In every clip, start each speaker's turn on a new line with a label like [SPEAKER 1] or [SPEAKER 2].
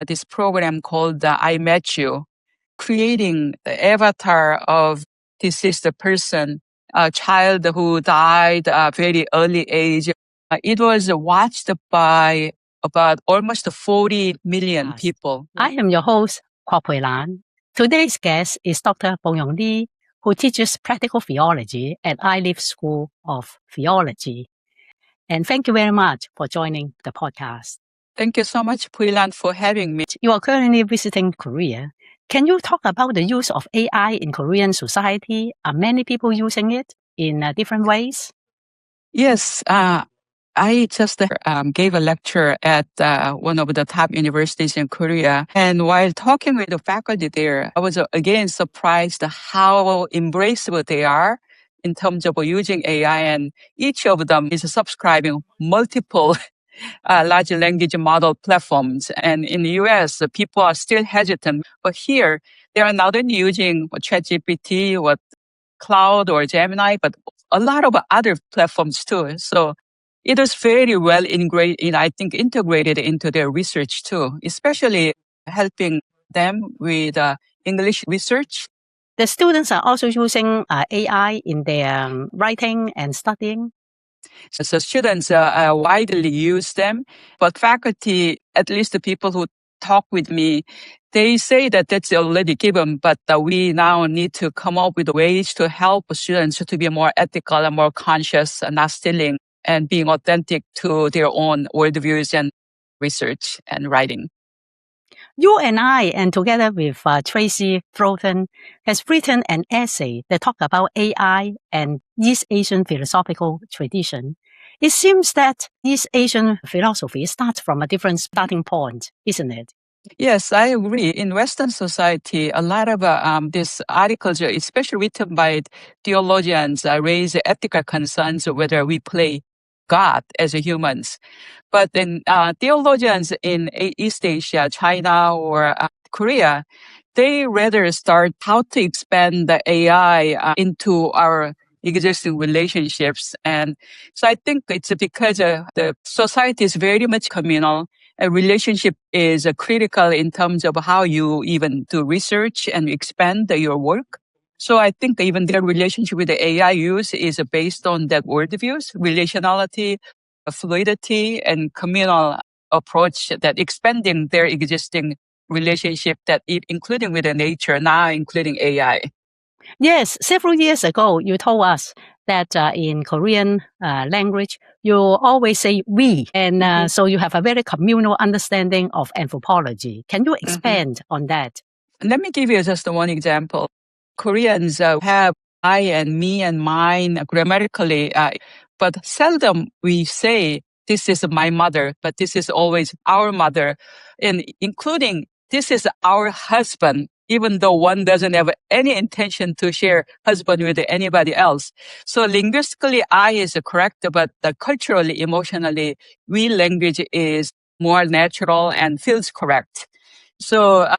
[SPEAKER 1] this program called I Met You, creating the avatar of deceased person, a child who died at a very early age. It was watched by about almost 40 million people.
[SPEAKER 2] I am your host, Kwok. Today's guest is Dr. Boyung Lee, who teaches practical theology at Iliff School of Theology. And thank you very much for joining the podcast.
[SPEAKER 1] Thank you so much, Puilan, for having me.
[SPEAKER 2] You are currently visiting Korea. Can you talk about the use of AI in Korean society? Are many people using it in different ways?
[SPEAKER 1] Yes, I just gave a lecture at one of the top universities in Korea. And while talking with the faculty there, I was again surprised how embraceable they are in terms of using AI. And each of them is subscribing multiple large language model platforms. And in the US, people are still hesitant. But here, they are not only using ChatGPT, Cloud or Gemini, but a lot of other platforms too. So it was very well integrated into their research too, especially helping them with English research.
[SPEAKER 2] The students are also using AI in their writing and studying.
[SPEAKER 1] So students widely use them, but faculty, at least the people who talk with me, they say that that's already given, but we now need to come up with ways to help students to be more ethical and more conscious and not stealing and being authentic to their own worldviews and research and writing.
[SPEAKER 2] You and I, and together with Tracy Throton, has written an essay that talks about AI and East Asian philosophical tradition. It seems that East Asian philosophy starts from a different starting point, isn't it?
[SPEAKER 1] Yes, I agree. In Western society, a lot of these articles, especially written by theologians, raise ethical concerns whether we play God as humans. But then theologians in East Asia, China, or Korea, they rather start how to expand the AI into our existing relationships. And so I think it's because the society is very much communal. A relationship is critical in terms of how you even do research and expand your work. So I think even their relationship with the AI use is based on that worldviews, relationality, fluidity, and communal approach that expanding their existing relationship including with the nature, now including AI.
[SPEAKER 2] Yes, several years ago, you told us that in Korean language, you always say we. And so you have a very communal understanding of anthropology. Can you expand on that?
[SPEAKER 1] Let me give you just one example. Koreans have I and me and mine grammatically, but seldom we say this is my mother, but this is always our mother, and including this is our husband, even though one doesn't have any intention to share husband with anybody else. So linguistically, I is correct, but culturally, emotionally, we language is more natural and feels correct. So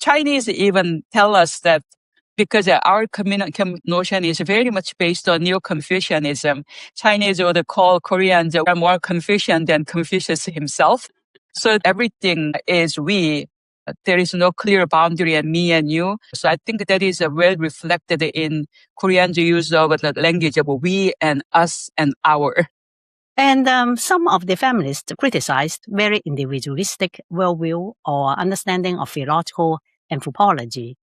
[SPEAKER 1] Chinese even tell us that because our notion is very much based on Neo-Confucianism, Chinese would call Koreans more Confucian than Confucius himself. So everything is we. There is no clear boundary and me and you. So I think that is well reflected in Koreans' use of the language of we and us and our.
[SPEAKER 2] And some of the feminists criticized very individualistic worldview or understanding of theological anthropology.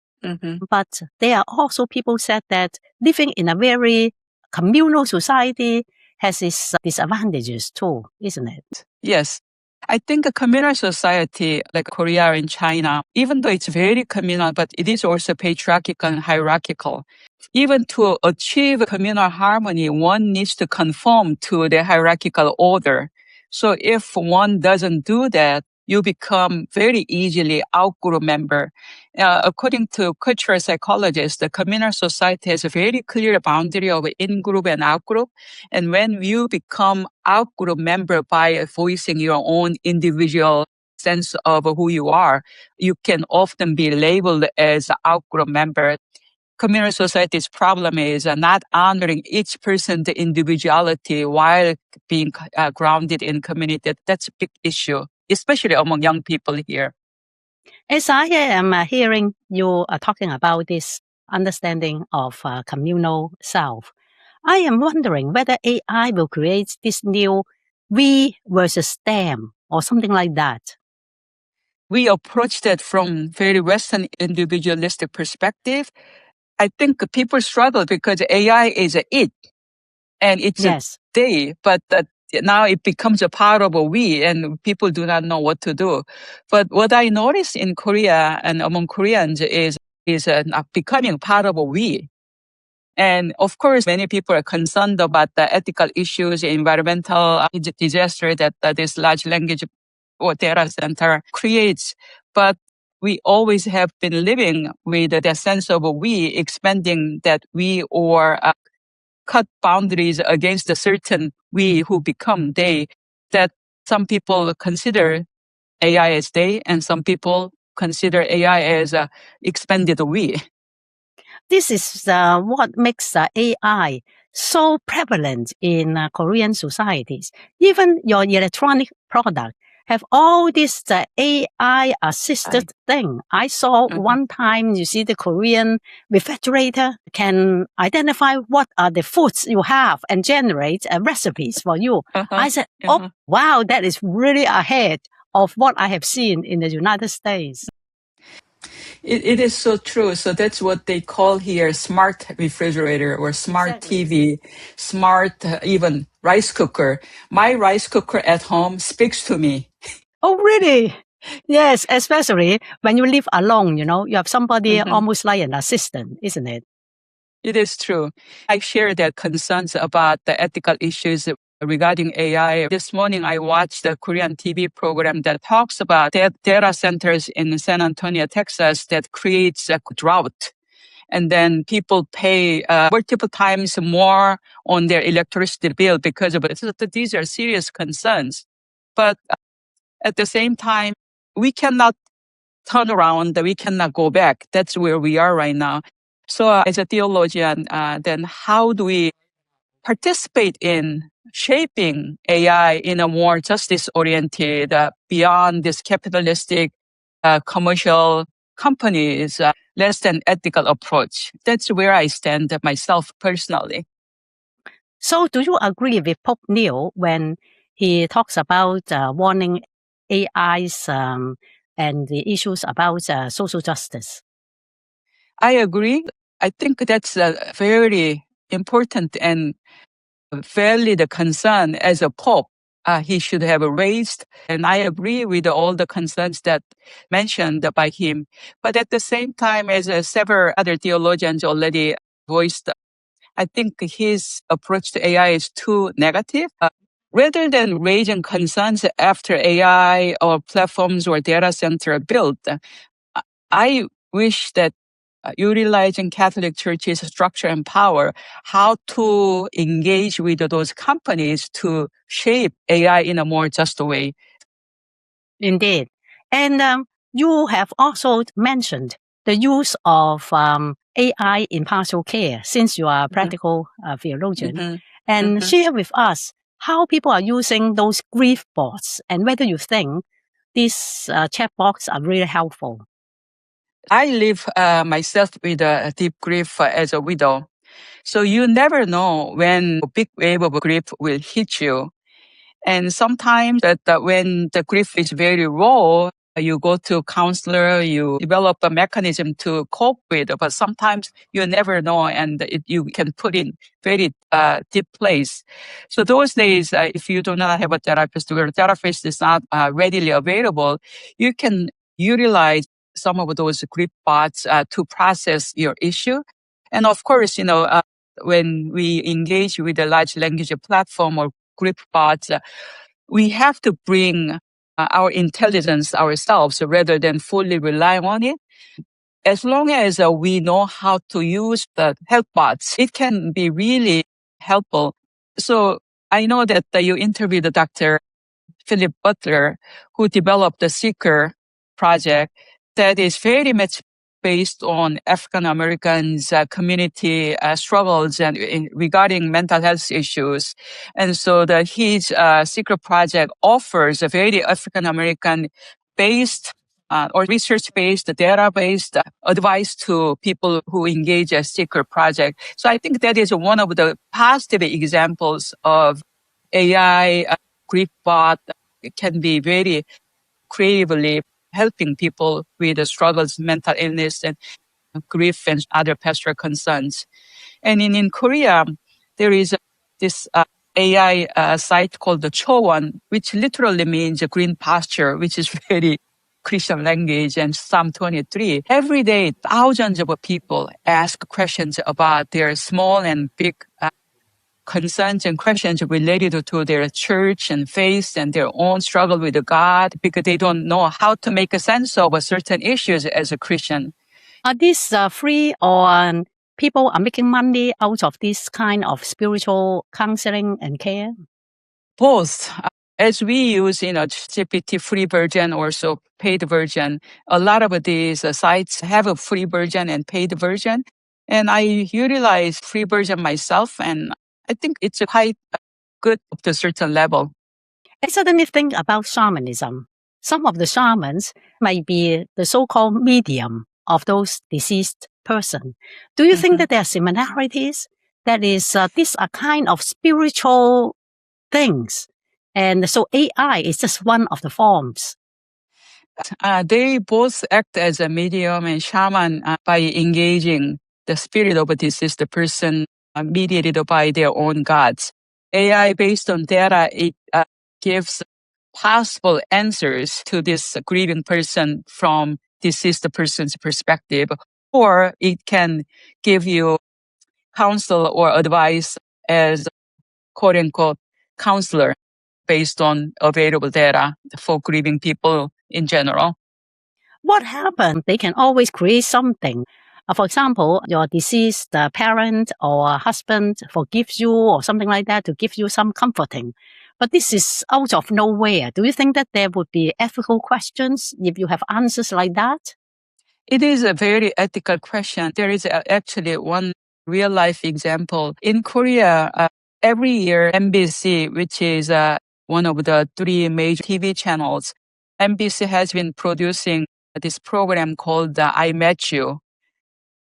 [SPEAKER 2] But there are also people said that living in a very communal society has its disadvantages too, isn't it?
[SPEAKER 1] Yes. I think a communal society like Korea and China, even though it's very communal, but it is also patriarchal and hierarchical. Even to achieve communal harmony, one needs to conform to the hierarchical order. So if one doesn't do that, you become very easily out-group member. According to cultural psychologists, the communal society has a very clear boundary of in-group and out-group. And when you become out-group member by voicing your own individual sense of who you are, you can often be labeled as an out-group member. Communal society's problem is not honoring each person's individuality while being grounded in community. That's a big issue, especially among young people here.
[SPEAKER 2] As I am hearing you talking about this understanding of communal self, I am wondering whether AI will create this new we versus them or something like that.
[SPEAKER 1] We approach that from very Western individualistic perspective. I think people struggle because AI is a it and it's
[SPEAKER 2] Yes.
[SPEAKER 1] a they, but now it becomes a part of a we and people do not know what to do. But what I notice in Korea and among Koreans is becoming part of a we. And of course, many people are concerned about the ethical issues, environmental disaster that this large language or data center creates. But we always have been living with the sense of a we, expanding that we or cut boundaries against a certain we who become they, that some people consider AI as they, and some people consider AI as a expanded we.
[SPEAKER 2] This is what makes AI so prevalent in Korean societies. Even your electronic product have all this AI assisted thing. I saw one time, you see the Korean refrigerator can identify what are the foods you have and generate recipes for you. I said, oh, wow, that is really ahead of what I have seen in the United States.
[SPEAKER 1] It is so true. So that's what they call here smart refrigerator or smart TV, smart even rice cooker. My rice cooker at home speaks to me.
[SPEAKER 2] Oh, really? Yes, especially when you live alone, you have somebody almost like an assistant, isn't it?
[SPEAKER 1] It is true. I share their concerns about the ethical issues regarding AI. This morning, I watched a Korean TV program that talks about data centers in San Antonio, Texas, that creates a drought. And then people pay multiple times more on their electricity bill because of it. So these are serious concerns. But at the same time, we cannot turn around, we cannot go back. That's where we are right now. So as a theologian, then how do we participate in shaping AI in a more justice-oriented, beyond this capitalistic, commercial companies, less than ethical approach? That's where I stand myself personally.
[SPEAKER 2] So do you agree with Pope Leo when he talks about warning AIs and the issues about social justice?
[SPEAKER 1] I agree. I think that's a very important and valid concern as a pope. He should have raised, and I agree with all the concerns that mentioned by him. But at the same time, as several other theologians already voiced, I think his approach to AI is too negative. Rather than raising concerns after AI or platforms or data center are built, I wish that utilizing Catholic Church's structure and power, how to engage with those companies to shape AI in a more just way.
[SPEAKER 2] Indeed. And you have also mentioned the use of AI in pastoral care, since you are a practical theologian, and share with us how people are using those grief bots and whether you think these chat bots are really helpful.
[SPEAKER 1] I live myself with a deep grief as a widow. So you never know when a big wave of grief will hit you. And sometimes when the grief is very raw, you go to a counselor, you develop a mechanism to cope with, but sometimes you never know and you can put in very deep place. So those days, if you do not have a therapist or a therapist is not readily available, you can utilize some of those grief bots to process your issue. And of course, when we engage with a large language platform or grief bots, we have to bring our intelligence ourselves rather than fully rely on it. As long as we know how to use the help bots, it can be really helpful. So I know that you interviewed Dr. Philip Butler, who developed the Seeker project that is very much based on African Americans' community struggles and regarding mental health issues. And so his Seeker project offers a very African American based or research-based, data-based advice to people who engage a seeker project. So I think that is one of the positive examples of AI grief bot. It can be very creatively helping people with the struggles, mental illness, and grief and other pastoral concerns. And in Korea, there is this AI site called the Chowan, which literally means green pasture, which is very Christian language, and Psalm 23. Every day, thousands of people ask questions about their small and big concerns and questions related to their church and faith and their own struggle with God, because they don't know how to make a sense of certain issues as a Christian.
[SPEAKER 2] Are these free, or people are making money out of this kind of spiritual counseling and care?
[SPEAKER 1] Both. As we use, GPT free version or so paid version, a lot of these sites have a free version and paid version. And I utilize free version myself, and I think it's quite good up to a certain level.
[SPEAKER 2] I suddenly think about shamanism. Some of the shamans might be the so-called medium of those deceased person. Do you think that there are similarities? That is, these are kind of spiritual things. And so AI is just one of the forms.
[SPEAKER 1] They both act as a medium and shaman by engaging the spirit of a deceased person mediated by their own gods. AI based on data, it gives possible answers to this grieving person from deceased person's perspective, or it can give you counsel or advice as quote unquote counselor based on available data for grieving people in general.
[SPEAKER 2] What happens? They can always create something. For example, your deceased parent or husband forgives you or something like that to give you some comforting. But this is out of nowhere. Do you think that there would be ethical questions if you have answers like that?
[SPEAKER 1] It is a very ethical question. There is actually one real life example. In Korea, every year, MBC, which is one of the three major TV channels, MBC has been producing this program called I Met You.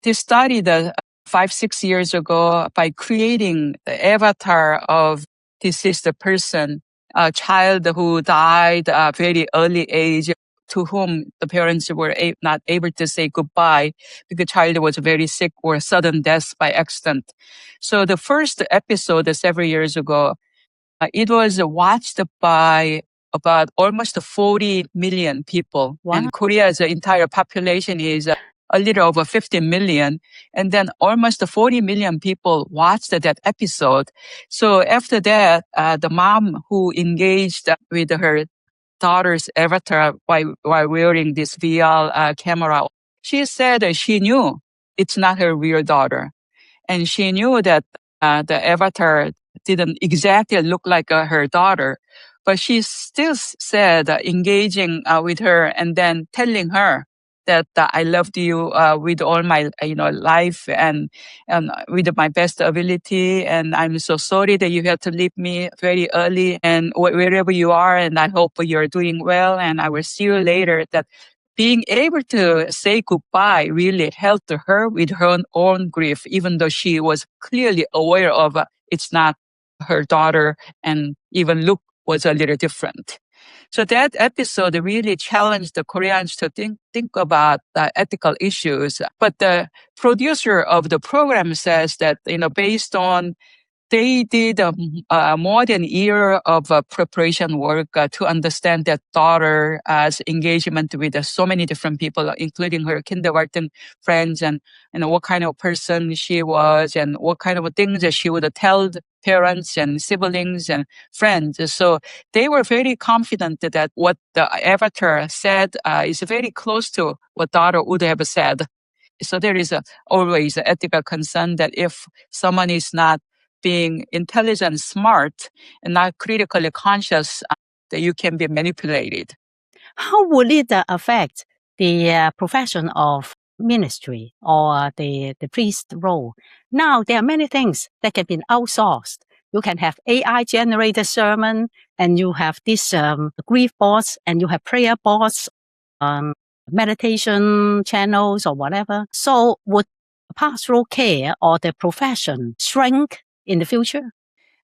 [SPEAKER 1] They started 5-6 years ago by creating the avatar of deceased person, a child who died at a very early age, to whom the parents were not able to say goodbye because the child was very sick or sudden death by accident. So the first episode several years ago, it was watched by about almost 40 million people.
[SPEAKER 2] Wow.
[SPEAKER 1] And Korea's entire population is a little over 50 million. And then almost 40 million people watched that episode. So after that, the mom who engaged with her daughter's avatar while wearing this VR camera, she said that she knew it's not her real daughter. And she knew that the avatar didn't exactly look like her daughter, but she still said engaging with her and then telling her that I loved you with all my life and with my best ability, and I'm so sorry that you had to leave me very early, and wherever you are, and I hope you're doing well, and I will see you later. That being able to say goodbye really helped her with her own grief, even though she was clearly aware of it's not her daughter, and even look was a little different. So that episode really challenged the Koreans to think about ethical issues. But the producer of the program says that, based on they did more than a year of preparation work to understand that daughter's engagement with so many different people, including her kindergarten friends, and what kind of person she was, and what kind of things that she would tell the parents and siblings and friends. So they were very confident that what the avatar said is very close to what daughter would have said. So there is always an ethical concern that if someone is not being intelligent, smart, and not critically conscious, that you can be manipulated.
[SPEAKER 2] How would it affect the profession of ministry or the priest role? Now, there are many things that can be outsourced. You can have AI-generated sermon, and you have this grief boards, and you have prayer boards. meditation channels or whatever. So would pastoral care or the profession shrink in the future?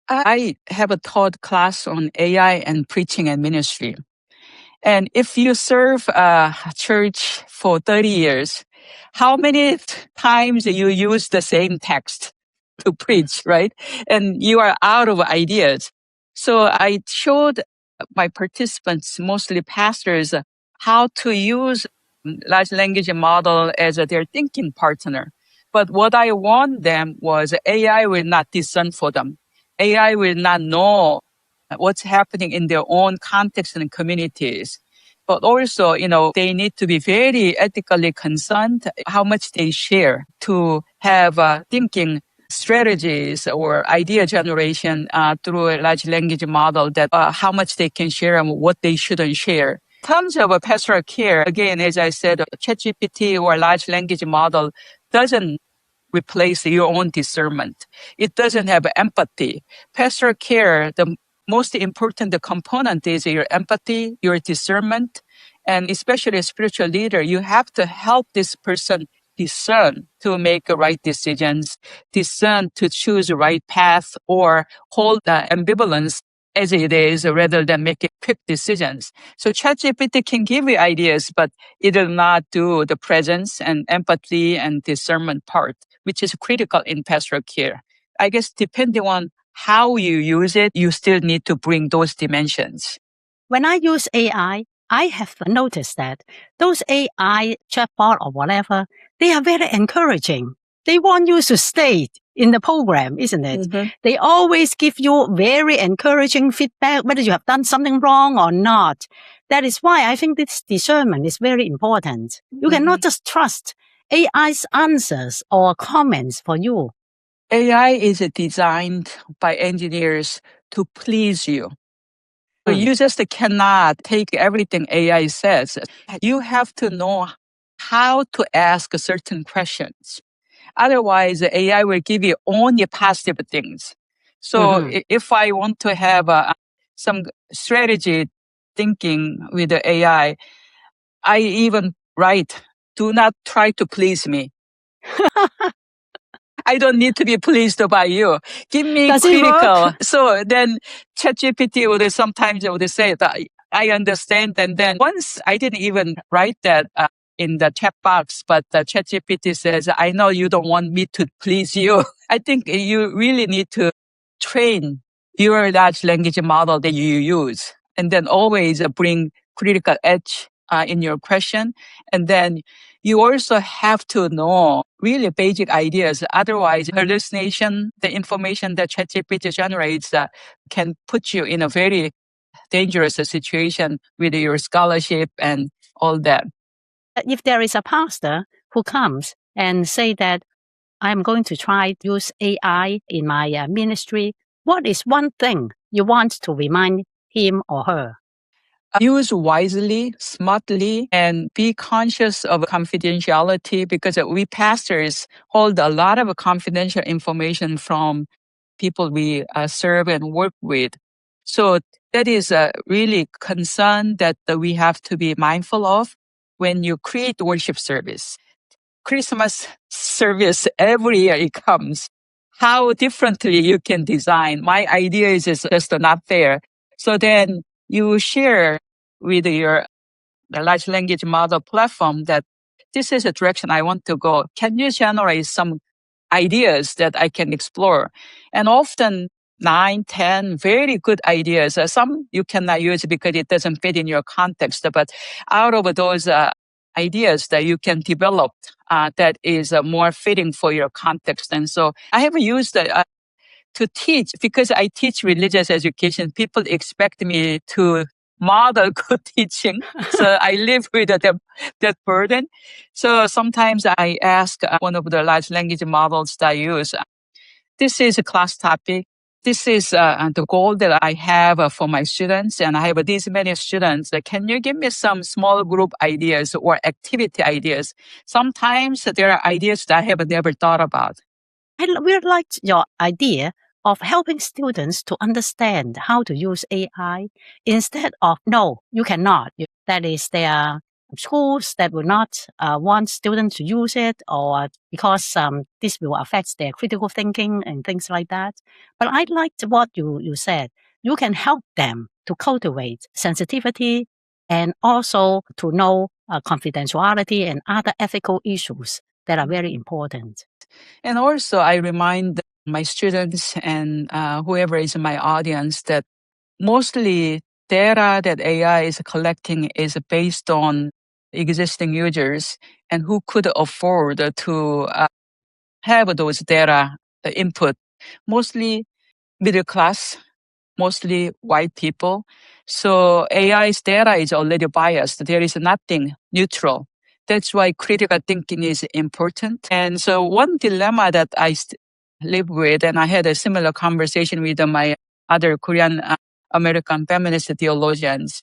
[SPEAKER 1] I have a taught class on AI and preaching and ministry. And if you serve a church for 30 years, how many times you use the same text to preach, right? And you are out of ideas. So I showed my participants, mostly pastors, how to use large language model as their thinking partner. But what I want them was AI will not discern for them. AI will not know what's happening in their own context and communities. But also, they need to be very ethically concerned how much they share to have thinking strategies or idea generation through a large language model that how much they can share and what they shouldn't share. In terms of pastoral care, again, as I said, ChatGPT or large language model doesn't replace your own discernment. It doesn't have empathy. Pastoral care, the most important component is your empathy, your discernment, and especially a spiritual leader, you have to help this person discern to make the right decisions, discern to choose the right path, or hold the ambivalence as it is rather than making quick decisions. So ChatGPT can give you ideas, but it will not do the presence and empathy and discernment part, which is critical in pastoral care. I guess depending on how you use it, you still need to bring those dimensions.
[SPEAKER 2] When I use AI, I have noticed that those AI chatbot or whatever, they are very encouraging. They want you to stay in the program, isn't it? Mm-hmm. They always give you very encouraging feedback, whether you have done something wrong or not. That is why I think this discernment is very important. You cannot just trust AI's answers or comments for you.
[SPEAKER 1] AI is designed by engineers to please you. So you just cannot take everything AI says. You have to know how to ask certain questions. Otherwise, AI will give you only positive things. So if I want to have some strategy thinking with the AI, I even write, do not try to please me. I don't need to be pleased by you. Give me critical. So then ChatGPT would sometimes say that I understand. And then once I didn't even write that in the chat box, but the ChatGPT says, I know you don't want me to please you. I think you really need to train your large language model that you use and then always bring critical edge in your question. And then you also have to know really basic ideas. Otherwise, hallucination, the information that ChatGPT generates can put you in a very dangerous situation with your scholarship and all that.
[SPEAKER 2] If there is a pastor who comes and say that I'm going to try to use AI in my ministry, what is one thing you want to remind him or her?
[SPEAKER 1] Use wisely, smartly, and be conscious of confidentiality because we pastors hold a lot of confidential information from people we serve and work with. So that is a really concern that we have to be mindful of when you create worship service. Christmas service, every year it comes. How differently you can design. My idea is just not there. So then you share with the large language model platform that this is a direction I want to go. Can you generate some ideas that I can explore? And often 9, 10 very good ideas. Some you cannot use because it doesn't fit in your context. But out of those ideas that you can develop that is more fitting for your context. And so I have used to teach, because I teach religious education, people expect me to model good teaching. So I live with that burden. So sometimes I ask one of the large language models that I use, this is a class topic. This is the goal that I have for my students, and I have these many students. Can you give me some small group ideas or activity ideas? Sometimes there are ideas that I have never thought about.
[SPEAKER 2] I really liked your idea of helping students to understand how to use AI instead of, no, you cannot. That is their schools that will not want students to use it, or because this will affect their critical thinking and things like that. But I liked what you said. You can help them to cultivate sensitivity and also to know confidentiality and other ethical issues that are very important.
[SPEAKER 1] And also, I remind my students and whoever is in my audience that mostly data that AI is collecting is based on existing users and who could afford to have those data input. Mostly middle class, mostly white people. So AI's data is already biased. There is nothing neutral. That's why critical thinking is important. And so one dilemma that I live with, and I had a similar conversation with my other Korean American feminist theologians,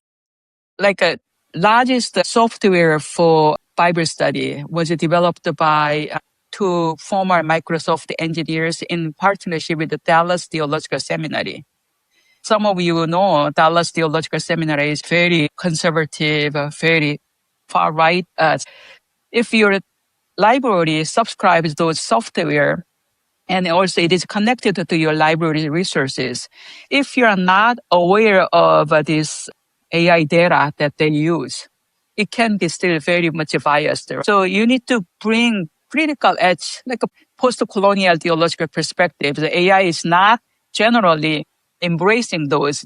[SPEAKER 1] like a largest software for Bible study was developed by two former Microsoft engineers in partnership with the Dallas Theological Seminary. Some of you know Dallas Theological Seminary is very conservative, very far right. If your library subscribes those software, and also it is connected to your library resources, if you are not aware of this AI data that they use, it can be still very much biased. So you need to bring critical edge, like a post-colonial theological perspective. The AI is not generally embracing those.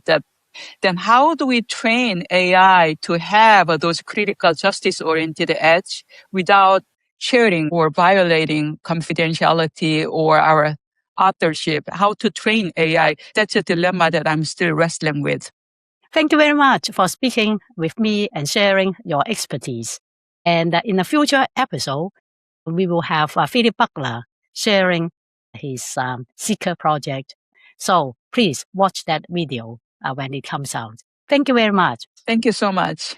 [SPEAKER 1] Then how do we train AI to have those critical justice-oriented edge without sharing or violating confidentiality or our authorship? How to train AI? That's a dilemma that I'm still wrestling with.
[SPEAKER 2] Thank you very much for speaking with me and sharing your expertise. And in a future episode, we will have Philip Buckler sharing his Seeker project. So please watch that video when it comes out. Thank you very much.
[SPEAKER 1] Thank you so much.